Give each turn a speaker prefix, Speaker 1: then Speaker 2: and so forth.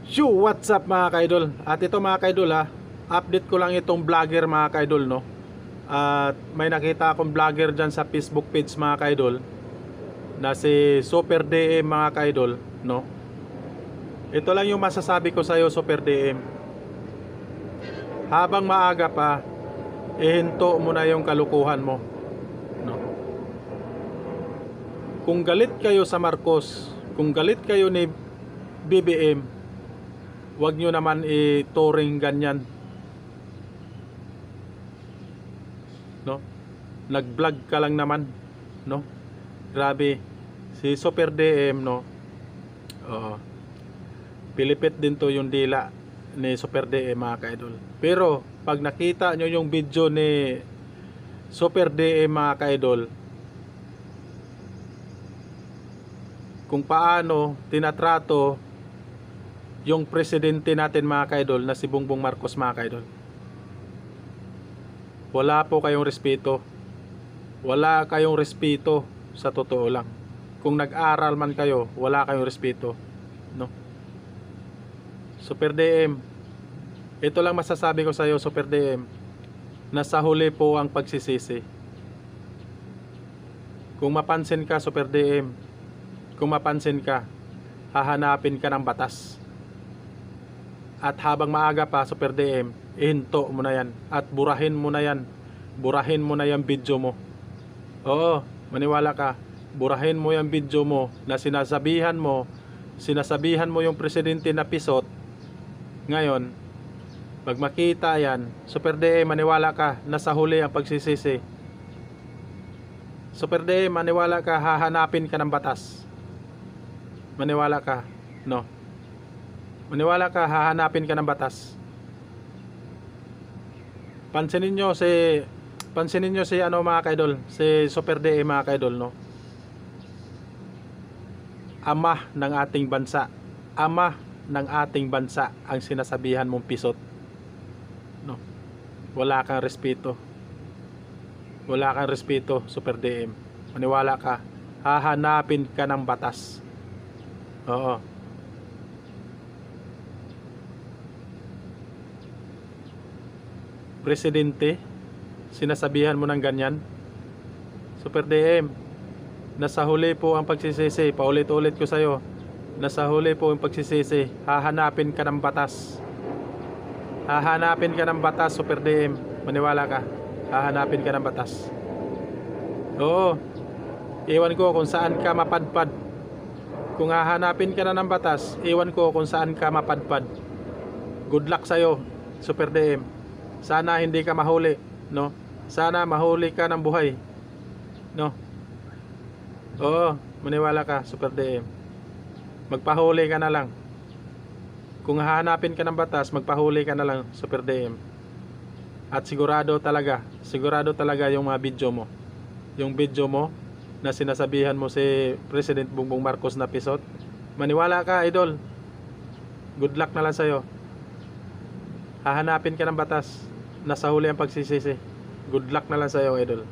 Speaker 1: Yo, what's up mga kaidol? At ito mga kaidol update ko lang itong vlogger mga kaidol, no? At may nakita akong vlogger dyan sa Facebook page mga kaidol na si Super DM mga kaidol, no? Ito lang yung masasabi ko sa'yo, Super DM. Habang maaga pa, ihinto mo na yung kalukuhan mo, no? Kung galit kayo sa Marcos, kung galit kayo ni BBM, wag nyo naman i-touring ganyan, no? Nag-vlog ka lang naman, no? Grabe si Super DM, no? Pilipit din to yung dila ni Super DM mga kaidol. Pero pag nakita nyo yung video ni Super DM mga kaidol, kung paano tinatrato yung presidente natin mga kaidol na si Bongbong Marcos mga kaidol, wala po kayong respeto. Wala kayong respeto, sa totoo lang. Kung nag-aral man kayo, wala kayong respeto, no? Super DM, ito lang masasabi ko sa iyo, Super DM, nasa huli po ang pagsisisi. Kung mapansin ka, Super DM, kung mapansin ka, hahanapin ka ng batas. At habang maaga pa, Super DM, ihinto mo na yan at burahin mo na yan. Burahin mo na yung video mo. Oo, maniwala ka. Burahin mo yung video mo na sinasabihan mo yung presidente na pisot. Ngayon, pag makita yan, Super DM, maniwala ka, nasa huli ang pagsisisi. Super DM, maniwala ka, hahanapin ka ng batas. Maniwala ka, no? Maniwala ka, hahanapin ka ng batas. Pansinin nyo si ano mga kaidol, si Super DM mga kaidol, no? Ama ng ating bansa. Ama ng ating bansa ang sinasabihan mong pisot, no? Wala kang respeto. Wala kang respeto, Super DM. Maniwala ka, hahanapin ka ng batas. Oo. Presidente, sinasabihan mo ng ganyan? Super DM, nasa huli po ang pagsisisi. Paulit-ulit ko sa'yo, nasa huli po ang pagsisisi. Hahanapin ka ng batas. Hahanapin ka ng batas, Super DM. Maniwala ka, hahanapin ka ng batas. Oo, iwan ko kung saan ka mapadpad. Kung hahanapin ka na ng batas, iwan ko kung saan ka mapadpad. Good luck sa'yo, Super DM. Sana hindi ka mahuli, no? Sana mahuli ka ng buhay, no? Oo, maniwala ka, Super DM. Magpahuli ka na lang. Kung hahanapin ka ng batas, magpahuli ka na lang, Super DM. At sigurado talaga yung mga video mo. Yung video mo na sinasabihan mo si President Bongbong Marcos na pisot. Maniwala ka, idol. Good luck na lang sa'yo. Hahanapin ka ng batas. Nasa huli ang pagsisisi. Good luck na lang sa'yo, idol.